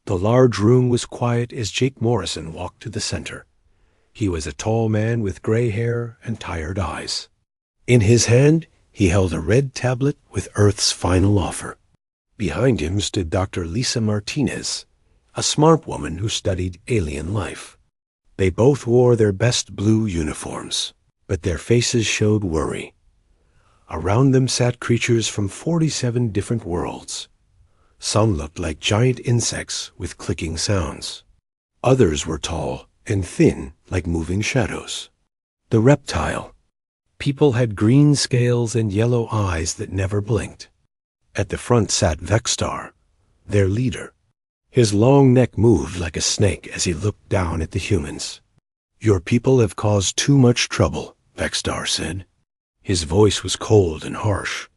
The large room was quiet as Jake Morrison walked to the center. He was a tall man with gray hair and tired eyes. In his hand, he held a red tablet with Earth's final offer. Behind him stood Dr. Lisa Martinez, a smart woman who studied alien life. They both wore their best blue uniforms, but their faces showed worry. Around them sat creatures from 47 different worlds. Some looked like giant insects with clicking sounds. Others were tall and thin like moving shadows. The reptile. People had green scales and yellow eyes that never blinked. At the front sat Vexstar, their leader. His long neck moved like a snake as he looked down at the humans. "Your people have caused too much trouble," Vexstar said. His voice was cold and harsh.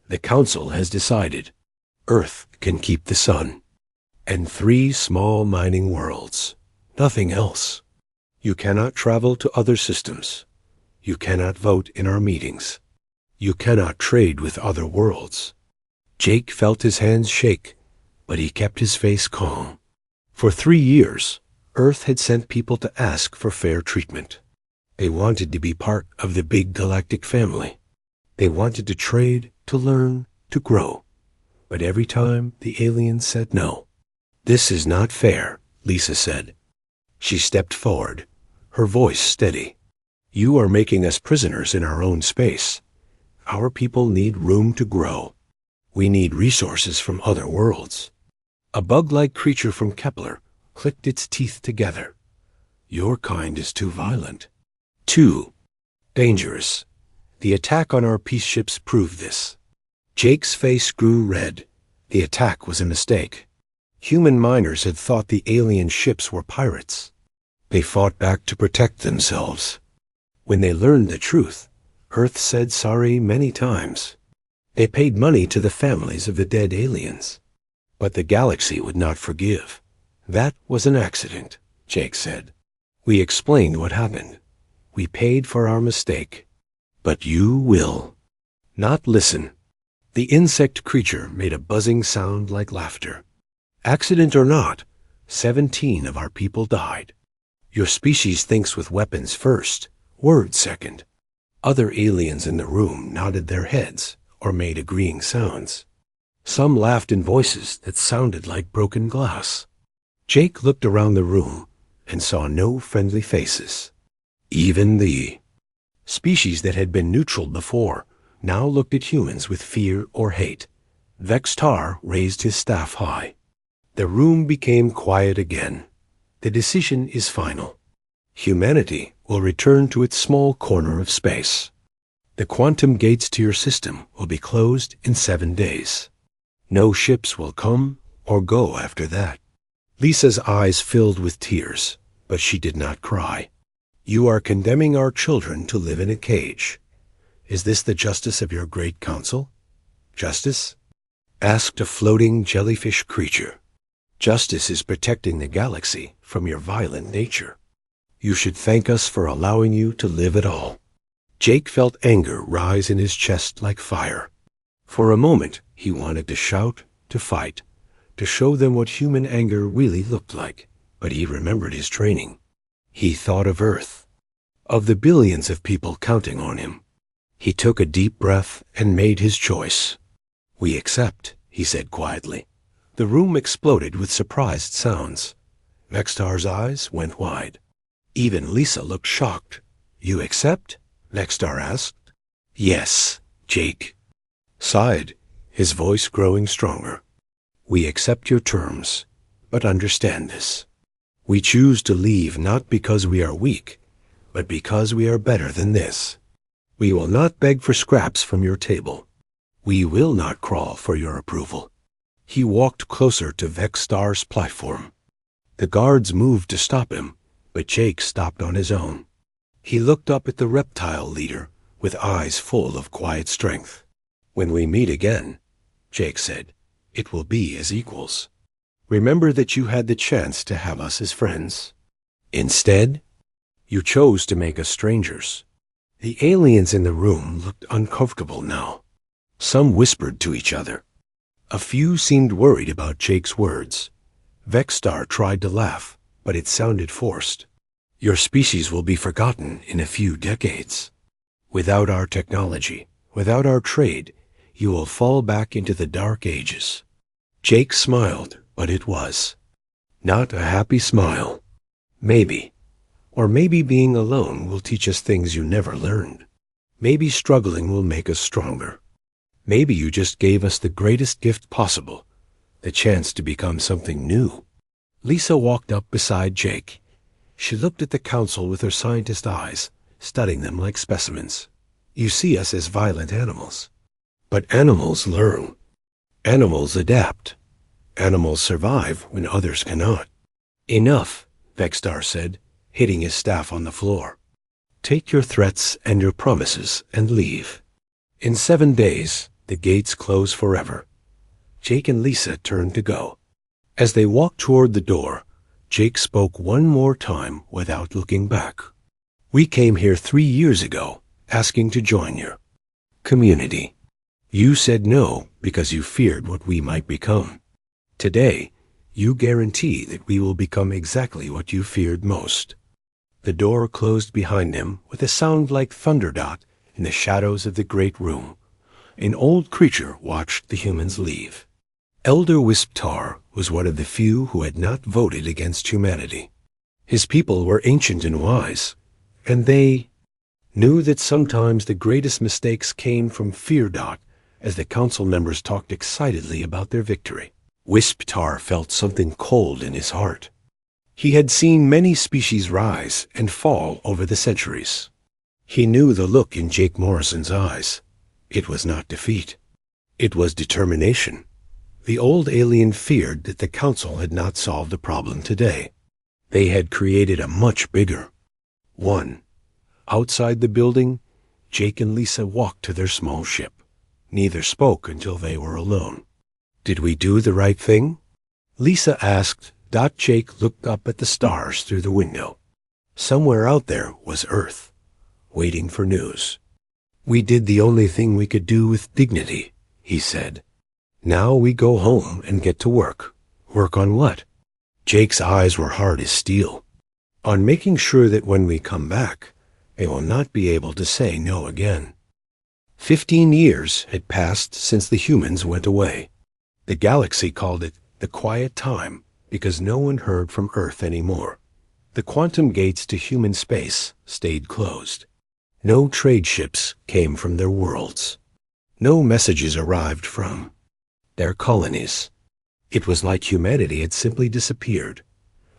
"The Council has decided. Earth can keep the sun. And 3 small mining worlds. Nothing else. You cannot travel to other systems. You cannot vote in our meetings. You cannot trade with other worlds." Jake felt his hands shake, but he kept his face calm. For 3 years, Earth had sent people to ask for fair treatment. They wanted to be part of the big galactic family. They wanted to trade, to learn, to grow. But every time, the aliens said no. "This is not fair," Lisa said. She stepped forward, her voice steady. "You are making us prisoners in our own space. Our people need room to grow. We need resources from other worlds." A bug-like creature from Kepler clicked its teeth together. "Your kind is too violent. Too dangerous. The attack on our peace ships proved this." Jake's face grew red. The attack was a mistake. Human miners had thought the alien ships were pirates. They fought back to protect themselves. When they learned the truth, Earth said sorry many times. They paid money to the families of the dead aliens. But the galaxy would not forgive. "That was an accident," Jake said. "We explained what happened. We paid for our mistake. But you will not listen." The insect creature made a buzzing sound like laughter. "Accident or not, 17 of our people died. Your species thinks with weapons first, words second." Other aliens in the room nodded their heads or made agreeing sounds. Some laughed in voices that sounded like broken glass. Jake looked around the room and saw no friendly faces. Even the species that had been neutral before now looked at humans with fear or hate. Vexstar raised his staff high. The room became quiet again. "The decision is final. Humanity will return to its small corner of space. The quantum gates to your system will be closed in 7 days. No ships will come or go after that." Lisa's eyes filled with tears, but she did not cry. "You are condemning our children to live in a cage. Is this the justice of your great council?" "Justice?" asked a floating jellyfish creature. "Justice is protecting the galaxy from your violent nature. You should thank us for allowing you to live at all." Jake felt anger rise in his chest like fire. For a moment, he wanted to shout, to fight, to show them what human anger really looked like, but he remembered his training. He thought of Earth, of the billions of people counting on him. He took a deep breath and made his choice. "We accept," he said quietly. The room exploded with surprised sounds. Vexstar's eyes went wide. Even Lisa looked shocked. "You accept?" Vexstar asked. "Yes," Jake sighed, his voice growing stronger. "We accept your terms, but understand this. We choose to leave not because we are weak, but because we are better than this. We will not beg for scraps from your table. We will not crawl for your approval." He walked closer to Vexstar's platform. The guards moved to stop him, but Jake stopped on his own. He looked up at the reptile leader with eyes full of quiet strength. "When we meet again," Jake said, "it will be as equals. Remember that you had the chance to have us as friends. Instead, you chose to make us strangers." The aliens in the room looked uncomfortable now. Some whispered to each other. A few seemed worried about Jake's words. Vexstar tried to laugh, but it sounded forced. Your species will be forgotten in a few decades. Without our technology, without our trade, you will fall back into the dark ages. Jake smiled, but it was not a happy smile. Maybe, or maybe being alone will teach us things you never learned. Maybe struggling will make us stronger. Maybe you just gave us the greatest gift possible, the chance to become something new. Lisa walked up beside Jake. She looked at the council with her scientist eyes, studying them like specimens. You see us as violent animals. But animals learn. Animals adapt. Animals survive when others cannot. Enough, Vexstar said, hitting his staff on the floor. Take your threats and your promises and leave. In 7 days, the gates close forever. Jake and Lisa turned to go. As they walked toward the door, Jake spoke one more time without looking back. We came here 3 years ago, asking to join your community. You said no because you feared what we might become. Today, you guarantee that we will become exactly what you feared most. The door closed behind him with a sound like thunderdot in the shadows of the great room. An old creature watched the humans leave. Elder Wisptar was one of the few who had not voted against humanity. His people were ancient and wise, and they knew that sometimes the greatest mistakes came from fear. As the council members talked excitedly about their victory, Wisptar felt something cold in his heart. He had seen many species rise and fall over the centuries. He knew the look in Jake Morrison's eyes. It was not defeat. It was determination. The old alien feared that the council had not solved the problem today. They had created a much bigger one. Outside the building, Jake and Lisa walked to their small ship. Neither spoke until they were alone. Did we do the right thing? Lisa asked. Jake looked up at the stars through the window. Somewhere out there was Earth, waiting for news. We did the only thing we could do with dignity, he said. Now we go home and get to work. Work on what? Jake's eyes were hard as steel. On making sure that when we come back, they will not be able to say no again. 15 years had passed since the humans went away. The galaxy called it the quiet time because no one heard from Earth anymore. The quantum gates to human space stayed closed. No trade ships came from their worlds. No messages arrived from their colonies. It was like humanity had simply disappeared.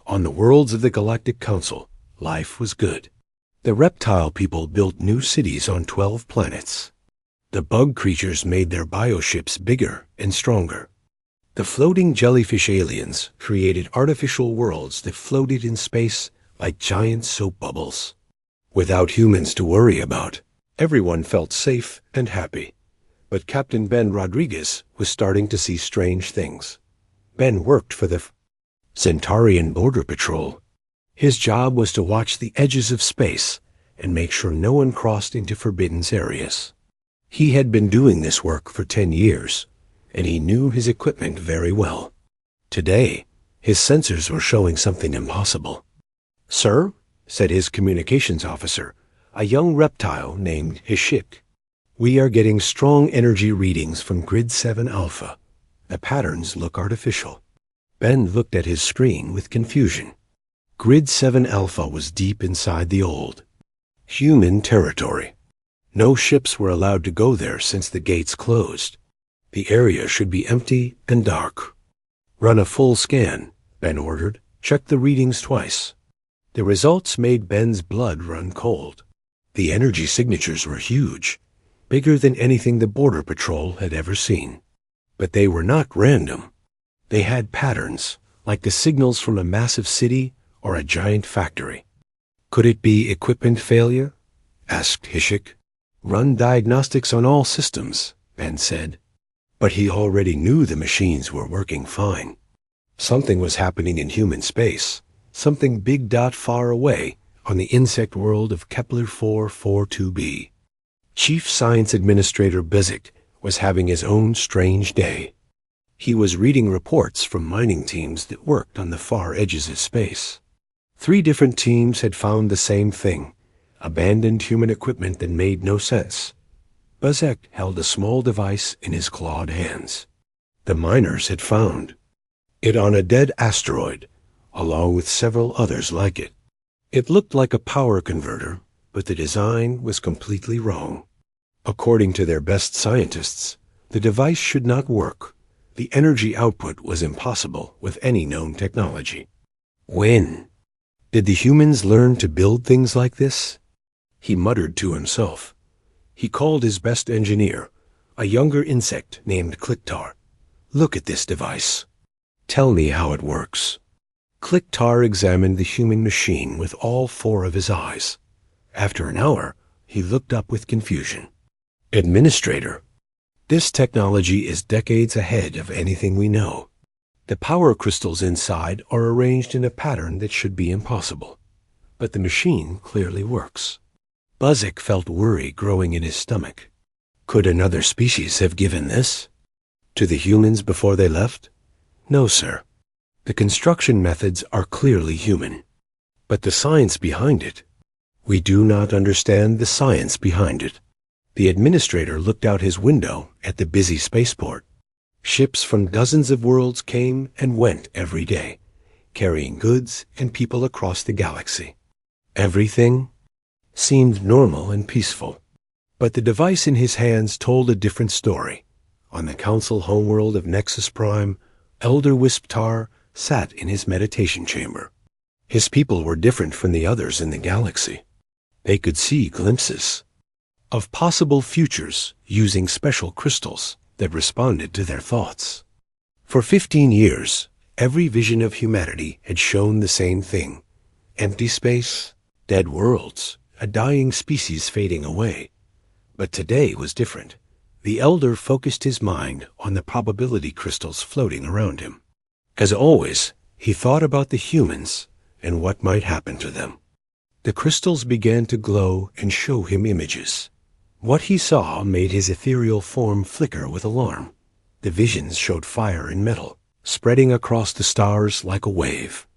On the worlds of the Galactic Council, life was good. The reptile people built new cities on 12 planets. The bug creatures made their bioships bigger and stronger. The floating jellyfish aliens created artificial worlds that floated in space like giant soap bubbles. Without humans to worry about, everyone felt safe and happy. But Captain Ben Rodriguez was starting to see strange things. Ben worked for the Centaurian Border Patrol. His job was to watch the edges of space and make sure no one crossed into forbidden areas. He had been doing this work for 10 years, and he knew his equipment very well. Today, his sensors were showing something impossible. "Sir," said his communications officer, a young reptile named Hishik, "we are getting strong energy readings from Grid 7 Alpha. The patterns look artificial." Ben looked at his screen with confusion. Grid 7 Alpha was deep inside the old human territory. No ships were allowed to go there since the gates closed. The area should be empty and dark. "Run a full scan," Ben ordered. "Check the readings twice." The results made Ben's blood run cold. The energy signatures were huge, bigger than anything the Border Patrol had ever seen. But they were not random. They had patterns, like the signals from a massive city or a giant factory. "Could it be equipment failure?" asked Hishik. "Run diagnostics on all systems," Ben said. But he already knew the machines were working fine. Something was happening in human space, something big. Far away on the insect world of Kepler 442b. Chief Science Administrator Bezic was having his own strange day. He was reading reports from mining teams that worked on the far edges of space. 3 different teams had found the same thing, abandoned human equipment that made no sense. Buzzek held a small device in his clawed hands. The miners had found it on a dead asteroid, along with several others like it. It looked like a power converter, but the design was completely wrong. According to their best scientists, the device should not work. The energy output was impossible with any known technology. When did the humans learn to build things like this? He muttered to himself. He called his best engineer, a younger insect named Clicktar. Look at this device. Tell me how it works. Clicktar examined the human machine with all 4 of his eyes. After an hour, he looked up with confusion. Administrator, this technology is decades ahead of anything we know. The power crystals inside are arranged in a pattern that should be impossible. But the machine clearly works. Buzzek felt worry growing in his stomach. Could another species have given this to the humans before they left? No, sir. The construction methods are clearly human. But the science behind it, we do not understand the science behind it. The administrator looked out his window at the busy spaceport. Ships from dozens of worlds came and went every day, carrying goods and people across the galaxy. Everything seemed normal and peaceful. But the device in his hands told a different story. On the council homeworld of Nexus Prime, Elder Wisptar sat in his meditation chamber. His people were different from the others in the galaxy. They could see glimpses of possible futures using special crystals that responded to their thoughts. For 15 years, every vision of humanity had shown the same thing. Empty space, dead worlds, a dying species fading away. But today was different. The elder focused his mind on the probability crystals floating around him. As always, he thought about the humans and what might happen to them. The crystals began to glow and show him images. What he saw made his ethereal form flicker with alarm. The visions showed fire and metal, spreading across the stars like a wave.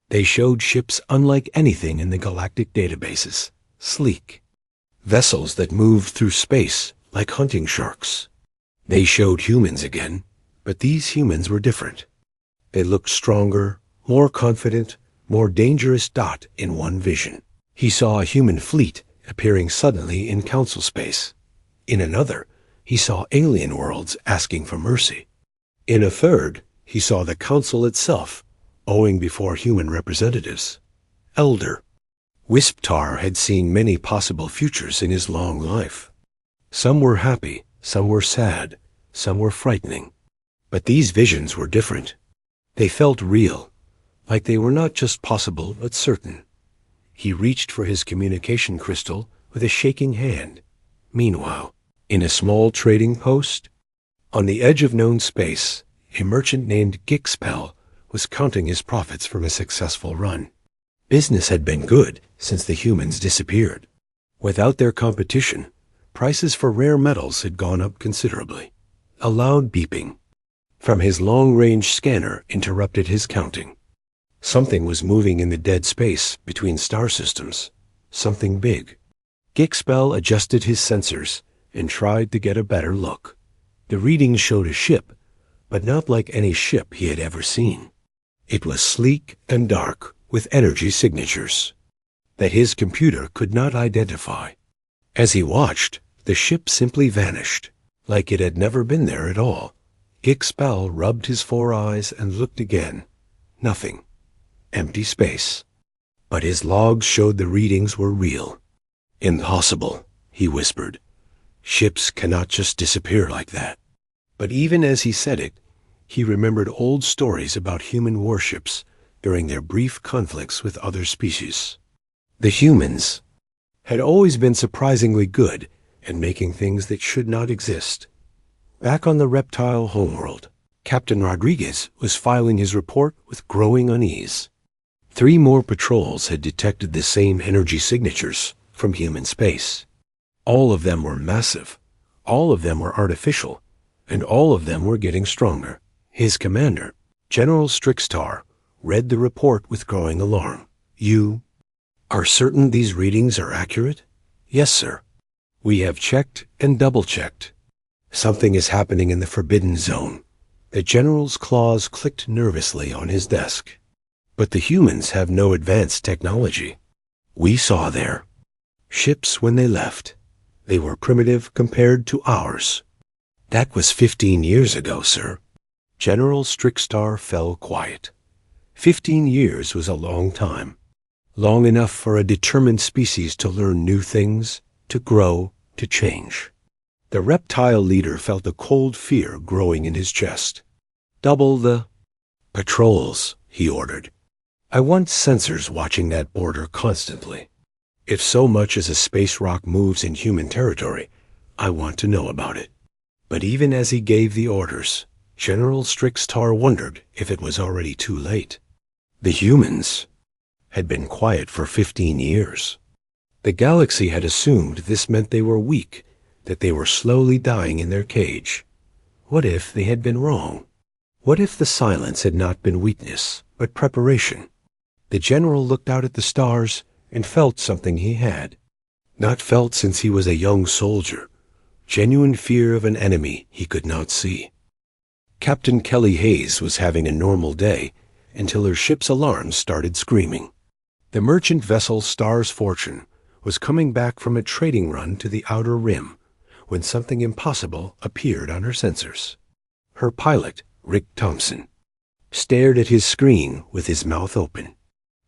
They showed ships unlike anything in the galactic databases, sleek. Vessels that moved through space like hunting sharks. They showed humans again, but these humans were different. They looked stronger, more confident, more dangerous. In one vision, he saw a human fleet appearing suddenly in council space. In another, he saw alien worlds asking for mercy. In a third, he saw the council itself, owing before human representatives. Elder Wisptar had seen many possible futures in his long life. Some were happy, some were sad, some were frightening. But these visions were different. They felt real, like they were not just possible but certain. He reached for his communication crystal with a shaking hand. Meanwhile, in a small trading post, on the edge of known space, a merchant named Gixpel was counting his profits from a successful run. Business had been good since the humans disappeared. Without their competition, prices for rare metals had gone up considerably. A loud beeping from his long-range scanner interrupted his counting. Something was moving in the dead space between star systems. Something big. Gixpel adjusted his sensors and tried to get a better look. The readings showed a ship, but not like any ship he had ever seen. It was sleek and dark, with energy signatures that his computer could not identify. As he watched, the ship simply vanished, like it had never been there at all. Gixpel rubbed his 4 eyes and looked again. Nothing. Empty space. But his logs showed the readings were real. Impossible, he whispered. Ships cannot just disappear like that. But even as he said it, he remembered old stories about human warships during their brief conflicts with other species. The humans had always been surprisingly good at making things that should not exist. Back on the reptile homeworld, Captain Rodriguez was filing his report with growing unease. 3 more patrols had detected the same energy signatures from human space. All of them were massive, all of them were artificial, and all of them were getting stronger. His commander, General Strixtar, read the report with growing alarm. You are certain these readings are accurate? Yes, sir. We have checked and double-checked. Something is happening in the Forbidden Zone. The general's claws clicked nervously on his desk. But the humans have no advanced technology. We saw their ships when they left. They were primitive compared to ours. That was 15 years ago, sir. General Strixtar fell quiet. 15 years was a long time. Long enough for a determined species to learn new things, to grow, to change. The reptile leader felt a cold fear growing in his chest. Double the patrols, he ordered. I want sensors watching that border constantly. If so much as a space rock moves in human territory, I want to know about it. But even as he gave the orders, General Strixtar wondered if it was already too late. The humans had been quiet for 15 years. The galaxy had assumed this meant they were weak, that they were slowly dying in their cage. What if they had been wrong? What if the silence had not been weakness, but preparation? The general looked out at the stars and felt something he had not felt since he was a young soldier, genuine fear of an enemy he could not see. Captain Kelly Hayes was having a normal day until her ship's alarms started screaming. The merchant vessel Star's Fortune was coming back from a trading run to the outer rim when something impossible appeared on her sensors. Her pilot, Rick Thompson, stared at his screen with his mouth open.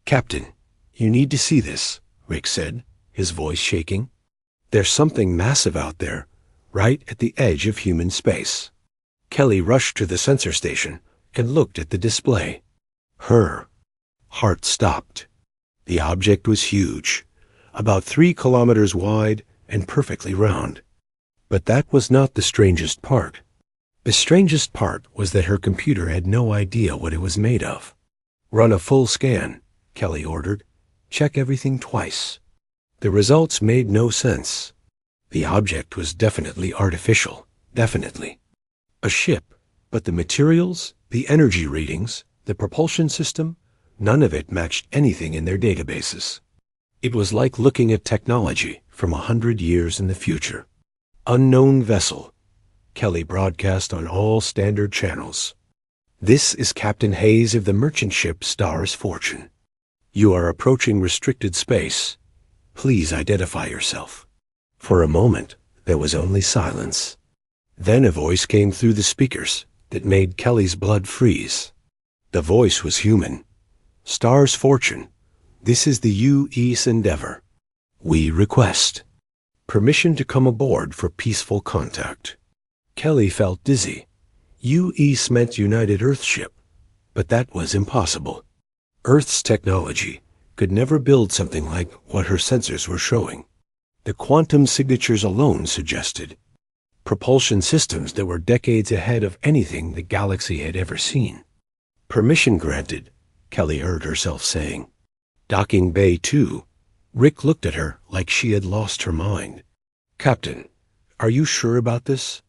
Captain, you need to see this, Rick said, his voice shaking. There's something massive out there, right at the edge of human space. Kelly rushed to the sensor station and looked at the display. Her heart stopped. The object was huge, about 3 kilometers wide and perfectly round. But that was not the strangest part. The strangest part was that her computer had no idea what it was made of. Run a full scan, Kelly ordered. Check everything twice. The results made no sense. The object was definitely artificial, definitely. A ship, but the materials, the energy readings, the propulsion system, none of it matched anything in their databases. It was like looking at technology from 100 years in the future. Unknown vessel. Kelly broadcast on all standard channels. This is Captain Hayes of the merchant ship Star's Fortune. You are approaching restricted space. Please identify yourself. For a moment, there was only silence. Then a voice came through the speakers that made Kelly's blood freeze. The voice was human. Star's Fortune, this is the U.E.'s Endeavor. We request permission to come aboard for peaceful contact. Kelly felt dizzy. U.E.'s meant United Earthship, but that was impossible. Earth's technology could never build something like what her sensors were showing. The quantum signatures alone suggested propulsion systems that were decades ahead of anything the galaxy had ever seen. Permission granted, Kelly heard herself saying. Docking Bay 2. Rick looked at her like she had lost her mind. Captain, are you sure about this?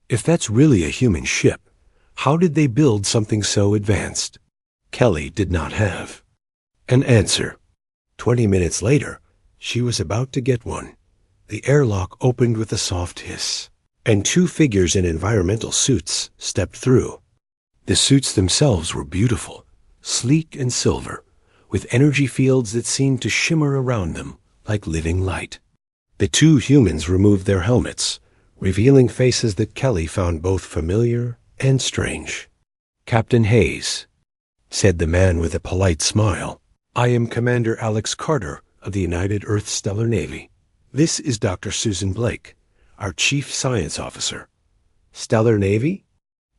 If that's really a human ship, how did they build something so advanced? Kelly did not have an answer. 20 minutes later, she was about to get one. The airlock opened with a soft hiss, and 2 figures in environmental suits stepped through. The suits themselves were beautiful, sleek and silver, with energy fields that seemed to shimmer around them like living light. The 2 humans removed their helmets, revealing faces that Kelly found both familiar and strange. Captain Hayes, said the man with a polite smile. I am Commander Alex Carter of the United Earth Stellar Navy. This is Dr. Susan Blake, our Chief Science Officer. Stellar Navy?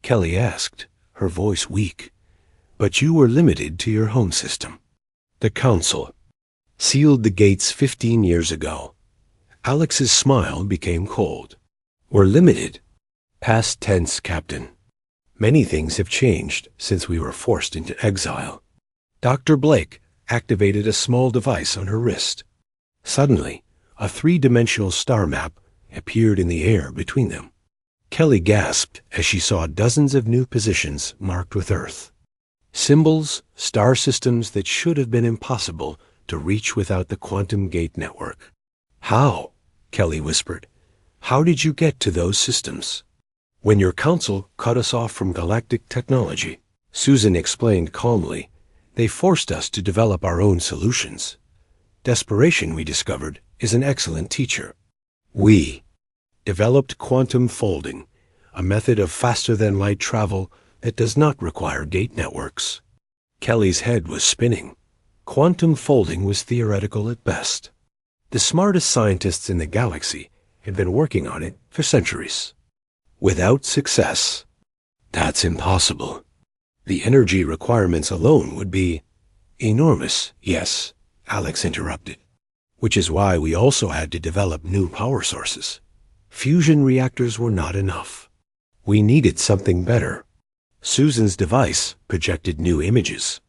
Kelly asked, her voice weak. But you were limited to your home system. The Council sealed the gates 15 years ago. Alex's smile became cold. We're limited. Past tense, Captain. Many things have changed since we were forced into exile. Dr. Blake activated a small device on her wrist. Suddenly, a 3-dimensional star map appeared in the air between them. Kelly gasped as she saw dozens of new positions marked with Earth. Symbols, star systems that should have been impossible to reach without the quantum gate network. How? Kelly whispered. How did you get to those systems? When your council cut us off from galactic technology, Susan explained calmly, they forced us to develop our own solutions. Desperation, we discovered, is an excellent teacher. We developed quantum folding, a method of faster-than-light travel that does not require gate networks. Kelly's head was spinning. Quantum folding was theoretical at best. The smartest scientists in the galaxy had been working on it for centuries. Without success, that's impossible. The energy requirements alone would be enormous. Yes, Alex interrupted. Which is why we also had to develop new power sources. Fusion reactors were not enough. We needed something better. Susan's device projected new images.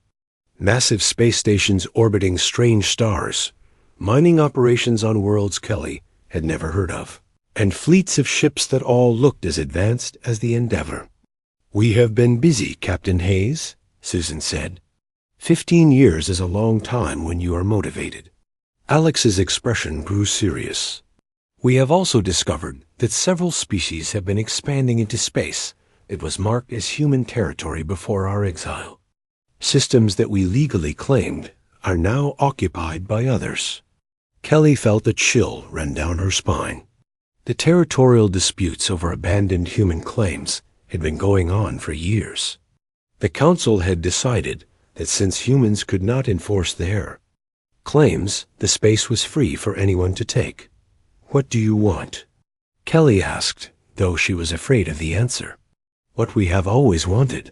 Massive space stations orbiting strange stars, mining operations on worlds Kelly had never heard of, and fleets of ships that all looked as advanced as the Endeavour. We have been busy, Captain Hayes, Susan said. 15 years is a long time when you are motivated. Alex's expression grew serious. We have also discovered that several species have been expanding into space. It was marked as human territory before our exile. Systems that we legally claimed are now occupied by others. Kelly felt a chill run down her spine. The territorial disputes over abandoned human claims had been going on for years. The Council had decided that since humans could not enforce their claims, the space was free for anyone to take. What do you want? Kelly asked, though she was afraid of the answer. What we have always wanted,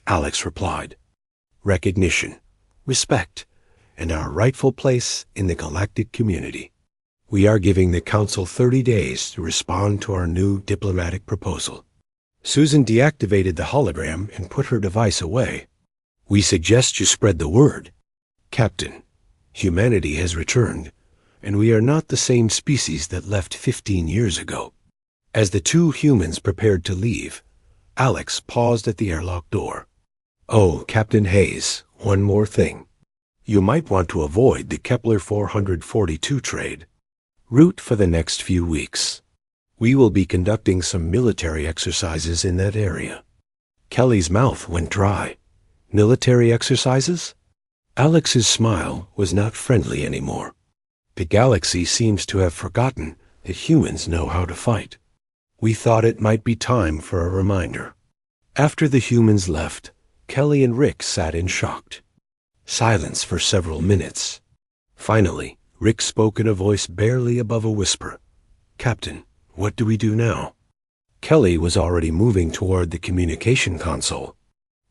Alex replied. Recognition, respect, and our rightful place in the galactic community. We are giving the Council 30 days to respond to our new diplomatic proposal. Susan deactivated the hologram and put her device away. We suggest you spread the word. Captain, humanity has returned, and we are not the same species that left 15 years ago. As the two humans prepared to leave, Alex paused at the airlock door. Oh, Captain Hayes, one more thing. You might want to avoid the Kepler 442 trade route for the next few weeks. We will be conducting some military exercises in that area. Kelly's mouth went dry. Military exercises? Alex's smile was not friendly anymore. The galaxy seems to have forgotten that humans know how to fight. We thought it might be time for a reminder. After the humans left, Kelly and Rick sat in shocked silence for several minutes. Finally, Rick spoke in a voice barely above a whisper. Captain, what do we do now? Kelly was already moving toward the communication console.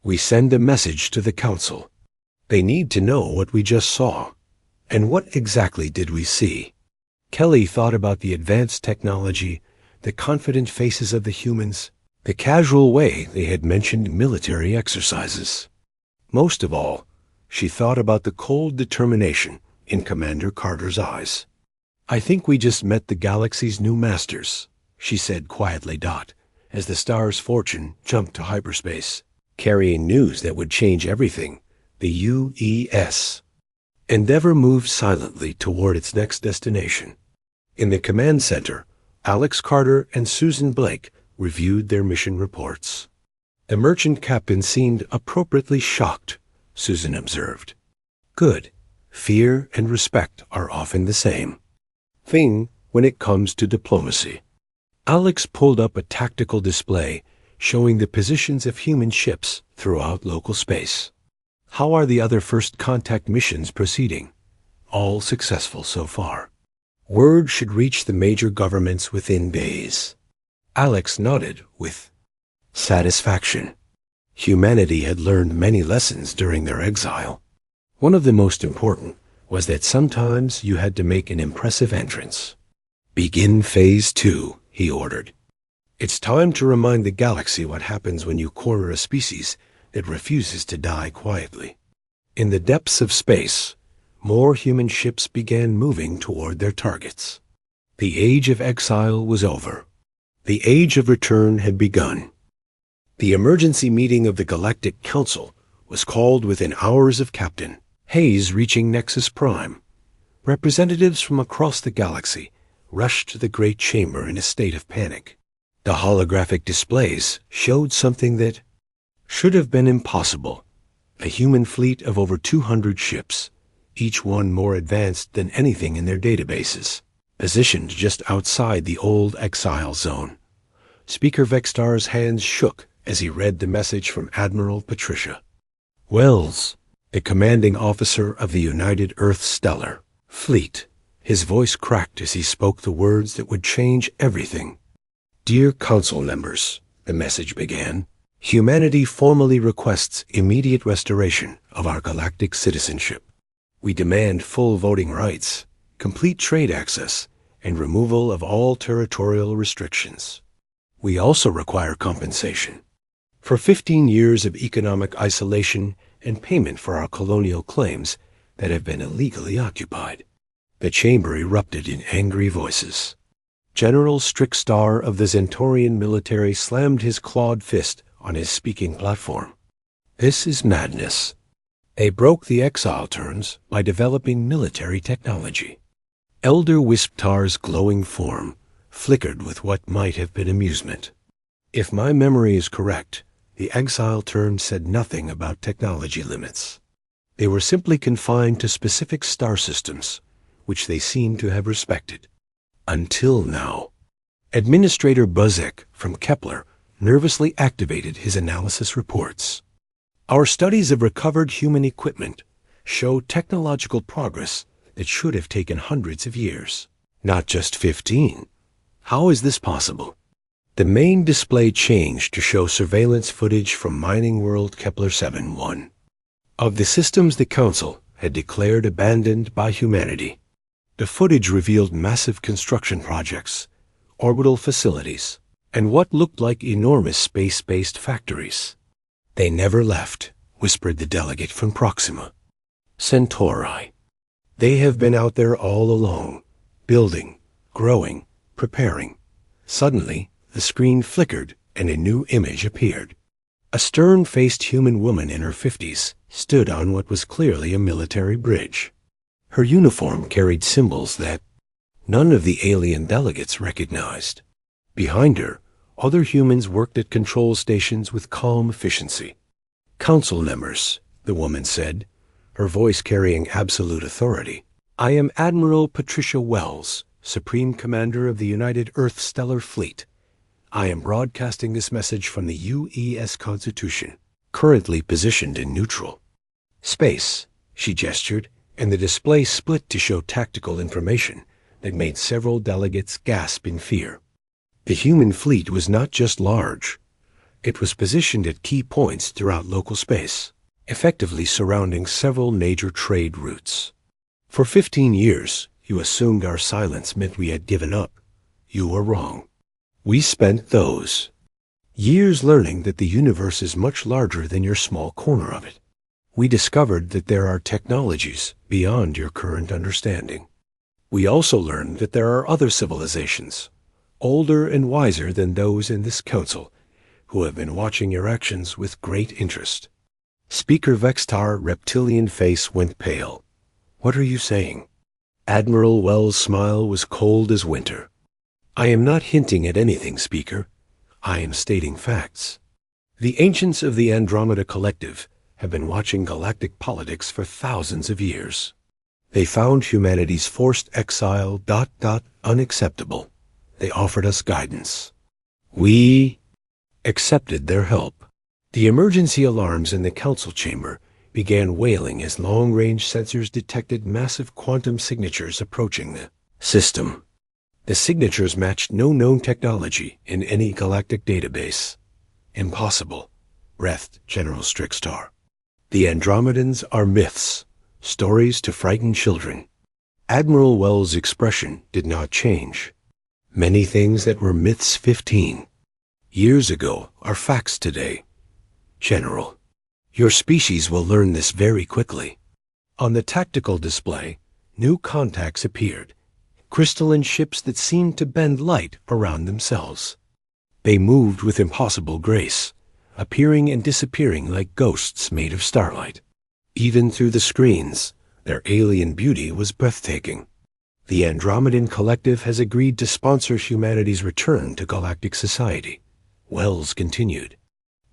We send a message to the Council. They need to know what we just saw. And what exactly did we see? Kelly thought about the advanced technology, the confident faces of the humans, the casual way they had mentioned military exercises. Most of all, she thought about the cold determination in Commander Carter's eyes. I think we just met the galaxy's new masters, she said quietly, as the star's fortune jumped to hyperspace, carrying news that would change everything, the UES. Endeavour moved silently toward its next destination. In the command center, Alex Carter and Susan Blake reviewed their mission reports. The merchant captain seemed appropriately shocked, Susan observed. Good. Fear and respect are often the same thing when it comes to diplomacy. Alex pulled up a tactical display showing the positions of human ships throughout local space. How are the other first contact missions proceeding? All successful so far. Word should reach the major governments within days. Alex nodded with satisfaction. Humanity had learned many lessons during their exile. One of the most important was that sometimes you had to make an impressive entrance. Begin Phase 2, he ordered. It's time to remind the galaxy what happens when you corner a species that refuses to die quietly. In the depths of space, more human ships began moving toward their targets. The age of exile was over. The age of return had begun. The emergency meeting of the Galactic Council was called within hours of Captain Hayes reaching Nexus Prime. Representatives from across the galaxy rushed to the great chamber in a state of panic. The holographic displays showed something that should have been impossible. A human fleet of over 200 ships, each one more advanced than anything in their databases, positioned just outside the old exile zone. Speaker Vextar's hands shook as he read the message from Admiral Patricia Wells, the commanding officer of the United Earth Stellar Fleet. His voice cracked as he spoke the words that would change everything. Dear Council members, the message began, humanity formally requests immediate restoration of our galactic citizenship. We demand full voting rights, complete trade access, and removal of all territorial restrictions. We also require compensation for 15 years of economic isolation and payment for our colonial claims that have been illegally occupied. The chamber erupted in angry voices. General Strickstar of the Zentorian military slammed his clawed fist on his speaking platform. This is madness. They broke the exile terms by developing military technology. Elder Wisptar's glowing form flickered with what might have been amusement. If my memory is correct, the exile terms said nothing about technology limits. They were simply confined to specific star systems, which they seemed to have respected. Until now. Administrator Buzek from Kepler nervously activated his analysis reports. Our studies of recovered human equipment show technological progress that should have taken hundreds of years, not just 15. How is this possible? The main display changed to show surveillance footage from Mining World Kepler 7-1. Of the systems the Council had declared abandoned by humanity. The footage revealed massive construction projects, orbital facilities, and what looked like enormous space-based factories. They never left, whispered the delegate from Proxima. Centauri. They have been out there all along, building, growing, preparing. Suddenly, the screen flickered and a new image appeared. A stern-faced human woman in her 50s stood on what was clearly a military bridge. Her uniform carried symbols that none of the alien delegates recognized. Behind her, other humans worked at control stations with calm efficiency. Council members, the woman said, her voice carrying absolute authority. I am Admiral Patricia Wells, Supreme Commander of the United Earth Stellar Fleet. I am broadcasting this message from the UES Constitution, currently positioned in neutral. Space, she gestured, and the display split to show tactical information that made several delegates gasp in fear. The human fleet was not just large. It was positioned at key points throughout local space, effectively surrounding several major trade routes. For 15 years, you assumed our silence meant we had given up. You were wrong. We spent those years learning that the universe is much larger than your small corner of it. We discovered that there are technologies beyond your current understanding. We also learned that there are other civilizations, older and wiser than those in this council, who have been watching your actions with great interest. Speaker Vextar's reptilian face went pale. What are you saying? Admiral Wells' smile was cold as winter. I am not hinting at anything, Speaker. I am stating facts. The ancients of the Andromeda Collective have been watching galactic politics for thousands of years. They found humanity's forced exile ... unacceptable. They offered us guidance. We accepted their help. The emergency alarms in the council chamber began wailing as long-range sensors detected massive quantum signatures approaching the system. The signatures matched no known technology in any galactic database. Impossible, breathed General Strickstar. The Andromedans are myths, stories to frighten children. Admiral Wells' expression did not change. Many things that were myths 15 years ago are facts today. General, your species will learn this very quickly. On the tactical display, new contacts appeared, crystalline ships that seemed to bend light around themselves. They moved with impossible grace, appearing and disappearing like ghosts made of starlight. Even through the screens, their alien beauty was breathtaking. The Andromedan Collective has agreed to sponsor humanity's return to galactic society. Wells continued.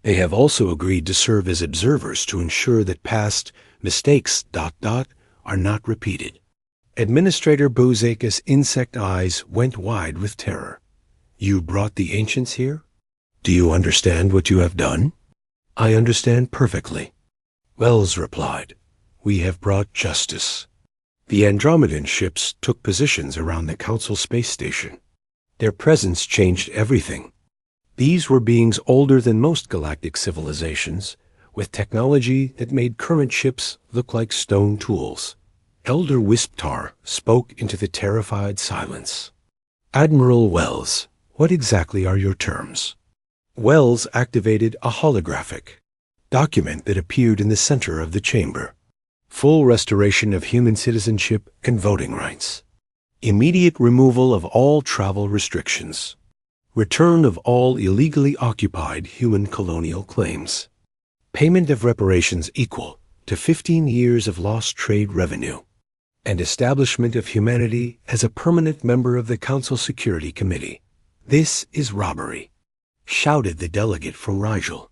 They have also agreed to serve as observers to ensure that past mistakes ... are not repeated. Administrator Bozake's insect eyes went wide with terror. You brought the ancients here? Do you understand what you have done? I understand perfectly. Wells replied. We have brought justice. The Andromedan ships took positions around the Council space station. Their presence changed everything. These were beings older than most galactic civilizations, with technology that made current ships look like stone tools. Elder Wisptar spoke into the terrified silence. Admiral Wells, what exactly are your terms? Wells activated a holographic document that appeared in the center of the chamber. Full restoration of human citizenship and voting rights. Immediate removal of all travel restrictions. Return of all illegally occupied human colonial claims. Payment of reparations equal to 15 years of lost trade revenue. And establishment of humanity as a permanent member of the Council Security Committee. This is robbery, shouted the delegate from Rigel.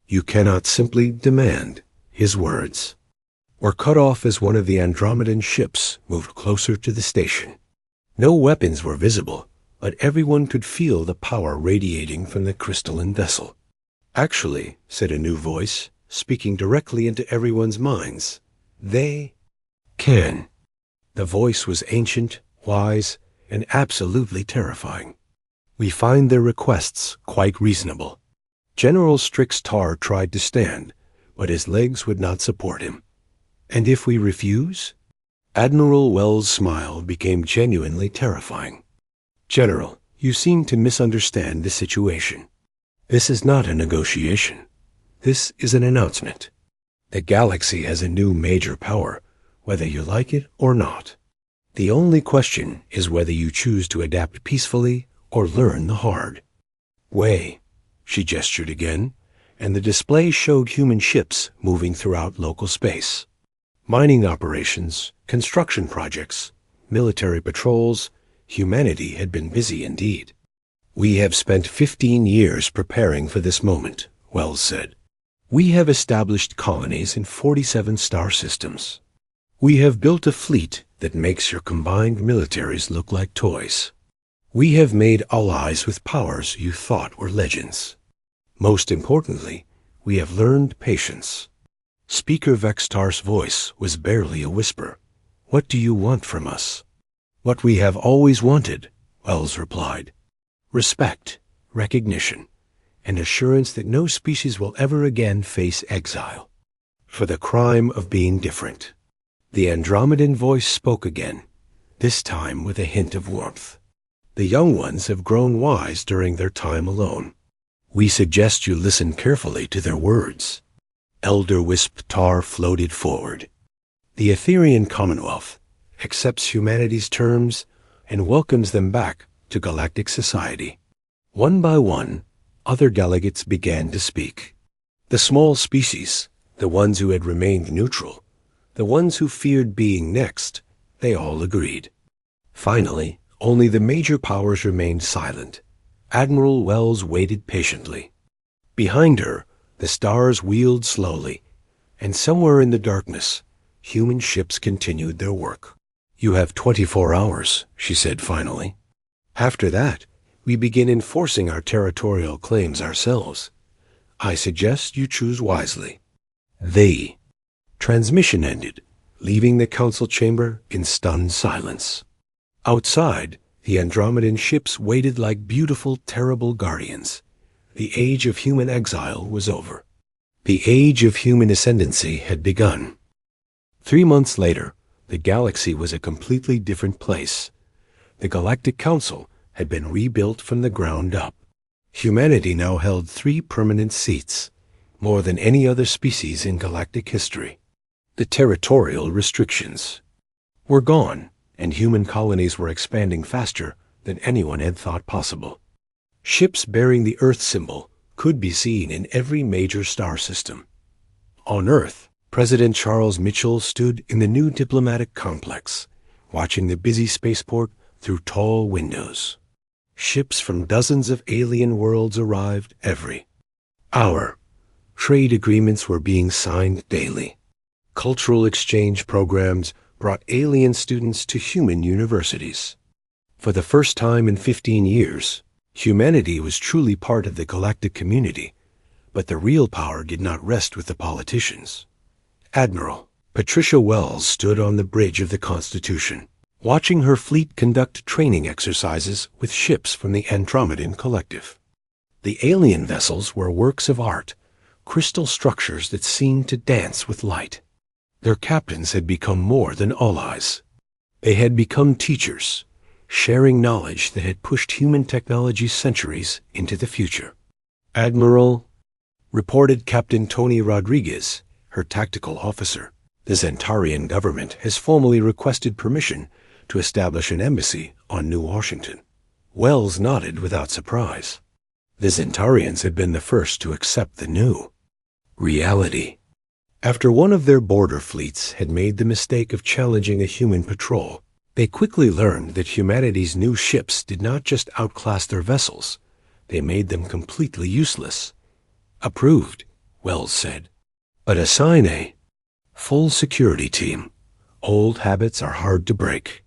You cannot simply demand his words. Were cut off as one of the Andromedan ships moved closer to the station. No weapons were visible, but everyone could feel the power radiating from the crystalline vessel. Actually, said a new voice, speaking directly into everyone's minds, they can. The voice was ancient, wise, and absolutely terrifying. We find their requests quite reasonable. General Strixtar tried to stand, but his legs would not support him. And if we refuse? Admiral Wells' smile became genuinely terrifying. General, you seem to misunderstand the situation. This is not a negotiation. This is an announcement. The galaxy has a new major power, whether you like it or not. The only question is whether you choose to adapt peacefully or learn the hard way. She gestured again, and the display showed human ships moving throughout local space. Mining operations, construction projects, military patrols, humanity had been busy indeed. We have spent 15 years preparing for this moment, Wells said. We have established colonies in 47 star systems. We have built a fleet that makes your combined militaries look like toys. We have made allies with powers you thought were legends. Most importantly, we have learned patience. Speaker Vextar's voice was barely a whisper. What do you want from us? What we have always wanted, Wells replied. Respect, recognition, and assurance that no species will ever again face exile for the crime of being different. The Andromedan voice spoke again, this time with a hint of warmth. The young ones have grown wise during their time alone. We suggest you listen carefully to their words. Elder Wisptar floated forward. The Etherian Commonwealth accepts humanity's terms and welcomes them back to galactic society. One by one, other delegates began to speak. The small species, the ones who had remained neutral, the ones who feared being next, they all agreed. Finally, only the major powers remained silent. Admiral Wells waited patiently. Behind her, the stars wheeled slowly, and somewhere in the darkness, human ships continued their work. You have 24 hours, she said finally. After that, we begin enforcing our territorial claims ourselves. I suggest you choose wisely. Transmission ended, leaving the council chamber in stunned silence. Outside, the Andromedan ships waited like beautiful, terrible guardians. The age of human exile was over. The age of human ascendancy had begun. 3 months later, the galaxy was a completely different place. The Galactic Council had been rebuilt from the ground up. Humanity now held 3 permanent seats, more than any other species in galactic history. The territorial restrictions were gone, and human colonies were expanding faster than anyone had thought possible. Ships bearing the Earth symbol could be seen in every major star system. On Earth, President Charles Mitchell stood in the new diplomatic complex, watching the busy spaceport through tall windows. Ships from dozens of alien worlds arrived every hour. Trade agreements were being signed daily. Cultural exchange programs brought alien students to human universities. For the first time in 15 years, humanity was truly part of the galactic community, but the real power did not rest with the politicians. Admiral Patricia Wells stood on the bridge of the Constitution, watching her fleet conduct training exercises with ships from the Andromedan Collective. The alien vessels were works of art, crystal structures that seemed to dance with light. Their captains had become more than allies. They had become teachers, sharing knowledge that had pushed human technology centuries into the future. Admiral, reported Captain Tony Rodriguez, her tactical officer, the Zentarian government has formally requested permission to establish an embassy on New Washington. Wells nodded without surprise. The Zentarians had been the first to accept the new reality. After one of their border fleets had made the mistake of challenging a human patrol, they quickly learned that humanity's new ships did not just outclass their vessels, they made them completely useless. Approved, Wells said. But assign a full security team. Old habits are hard to break.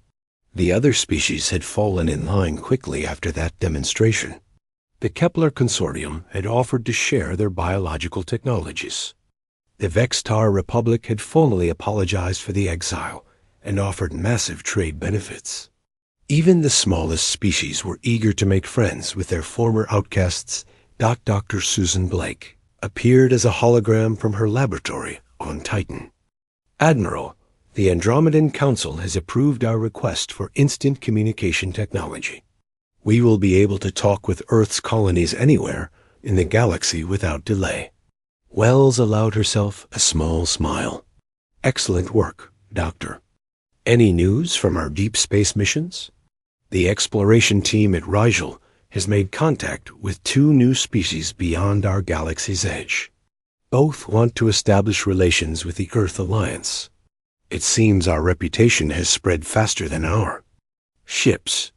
The other species had fallen in line quickly after that demonstration. The Kepler Consortium had offered to share their biological technologies. The Vextar Republic had formally apologized for the exile and offered massive trade benefits. Even the smallest species were eager to make friends with their former outcasts. Dr. Susan Blake appeared as a hologram from her laboratory on Titan. Admiral, the Andromedan Council has approved our request for instant communication technology. We will be able to talk with Earth's colonies anywhere in the galaxy without delay. Wells allowed herself a small smile. Excellent work, Doctor. Any news from our deep space missions? The exploration team at Rigel has made contact with 2 new species beyond our galaxy's edge. Both want to establish relations with the Earth Alliance. It seems our reputation has spread faster than our ships.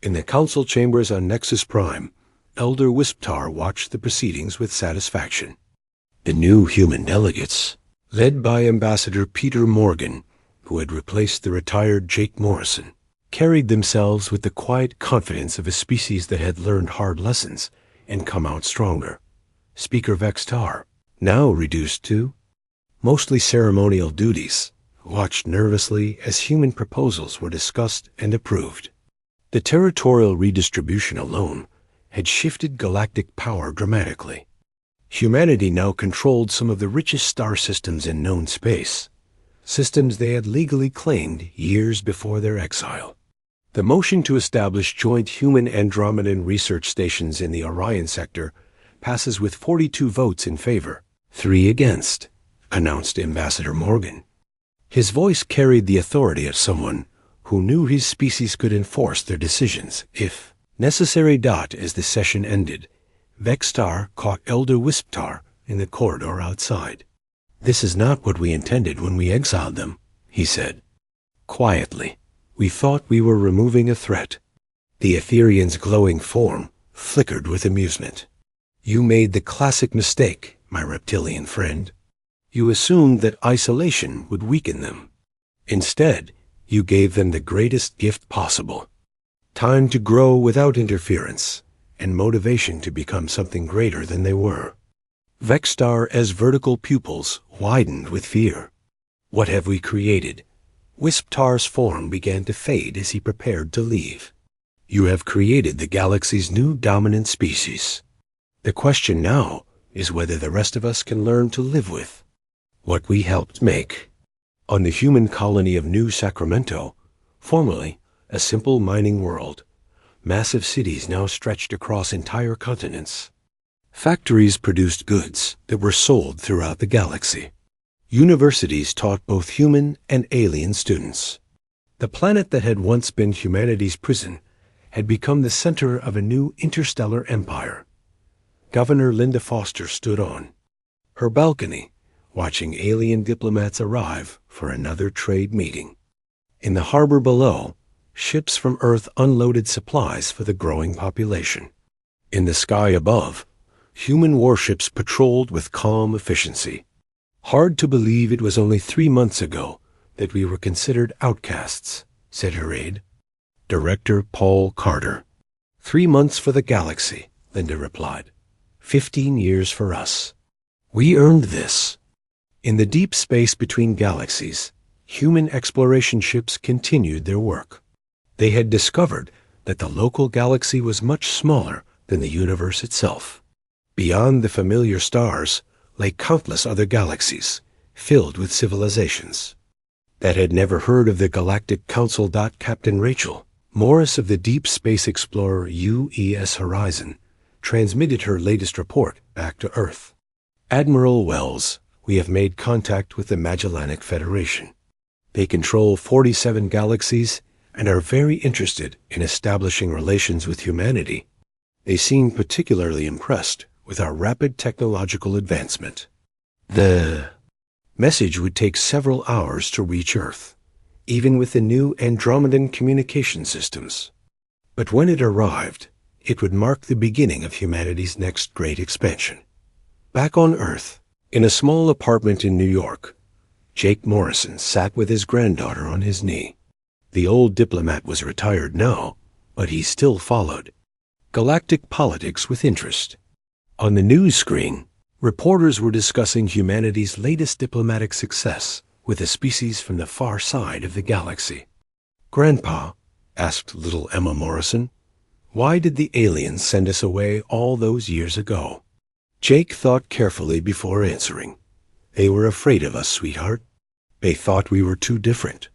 In the council chambers on Nexus Prime, Elder Wisptar watched the proceedings with satisfaction. The new human delegates, led by Ambassador Peter Morgan, who had replaced the retired Jake Morrison, carried themselves with the quiet confidence of a species that had learned hard lessons and come out stronger. Speaker Vextar, now reduced to mostly ceremonial duties, watched nervously as human proposals were discussed and approved. The territorial redistribution alone had shifted galactic power dramatically. Humanity now controlled some of the richest star systems in known space, systems they had legally claimed years before their exile. The motion to establish joint human Andromedan research stations in the Orion sector passes with 42 votes in favor, 3 against, announced Ambassador Morgan. His voice carried the authority of someone who knew his species could enforce their decisions if necessary. As the session ended, Vextar caught Elder Wisptar in the corridor outside. "This is not what we intended when we exiled them," he said. Quietly, "We thought we were removing a threat." The Etherean's glowing form flickered with amusement. "You made the classic mistake, my reptilian friend. You assumed that isolation would weaken them. Instead, you gave them the greatest gift possible: time to grow without interference, and motivation to become something greater than they were." Vextar's vertical pupils widened with fear. "What have we created?" Wisptar's form began to fade as he prepared to leave. "You have created the galaxy's new dominant species. The question now is whether the rest of us can learn to live with what we helped make." On the human colony of New Sacramento, formerly a simple mining world, massive cities now stretched across entire continents. Factories produced goods that were sold throughout the galaxy. Universities taught both human and alien students. The planet that had once been humanity's prison had become the center of a new interstellar empire. Governor Linda Foster stood on her balcony, watching alien diplomats arrive for another trade meeting. In the harbor below, ships from Earth unloaded supplies for the growing population. In the sky above, human warships patrolled with calm efficiency. "Hard to believe it was only 3 months ago that we were considered outcasts," said her aide, Director Paul Carter. "3 months for the galaxy," Linda replied. 15 years for us. We earned this." In the deep space between galaxies, human exploration ships continued their work. They had discovered that the local galaxy was much smaller than the universe itself. Beyond the familiar stars lay countless other galaxies, filled with civilizations that had never heard of the Galactic Council. Captain Rachel Morris of the Deep Space Explorer UES Horizon transmitted her latest report back to Earth. "Admiral Wells, we have made contact with the Magellanic Federation. They control 47 galaxies and are very interested in establishing relations with humanity. They seem particularly impressed with our rapid technological advancement. The message would take several hours to reach Earth, even with the new Andromedan communication systems. But when it arrived, it would mark the beginning of humanity's next great expansion." Back on Earth, in a small apartment in New York, Jake Morrison sat with his granddaughter on his knee. The old diplomat was retired now, but he still followed galactic politics with interest. On the news screen, reporters were discussing humanity's latest diplomatic success with a species from the far side of the galaxy. "Grandpa," asked little Emma Morrison, "why did the aliens send us away all those years ago?" Jake thought carefully before answering. "They were afraid of us, sweetheart. They thought we were too different,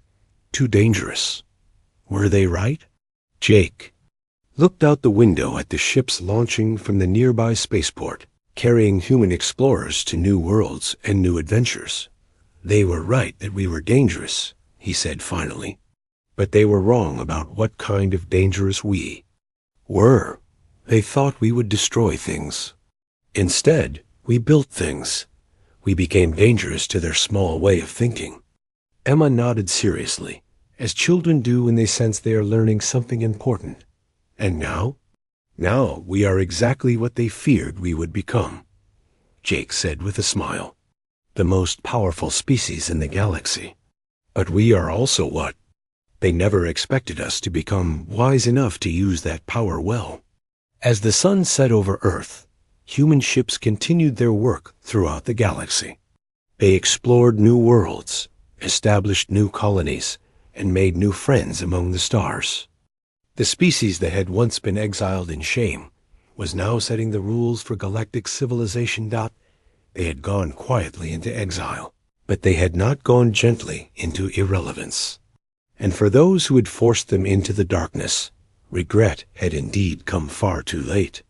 too dangerous. Were they right?" Jake looked out the window at the ships launching from the nearby spaceport, carrying human explorers to new worlds and new adventures. "They were right that we were dangerous," he said finally. "But they were wrong about what kind of dangerous we were. They thought we would destroy things. Instead, we built things. We became dangerous to their small way of thinking." Emma nodded seriously, as children do when they sense they are learning something important. "And now? Now we are exactly what they feared we would become," Jake said with a smile. "The most powerful species in the galaxy. But we are also what? They never expected us to become wise enough to use that power well." As the sun set over Earth, human ships continued their work throughout the galaxy. They explored new worlds, established new colonies, and made new friends among the stars. The species that had once been exiled in shame was now setting the rules for galactic civilization. They had gone quietly into exile, but they had not gone gently into irrelevance. And for those who had forced them into the darkness, regret had indeed come far too late.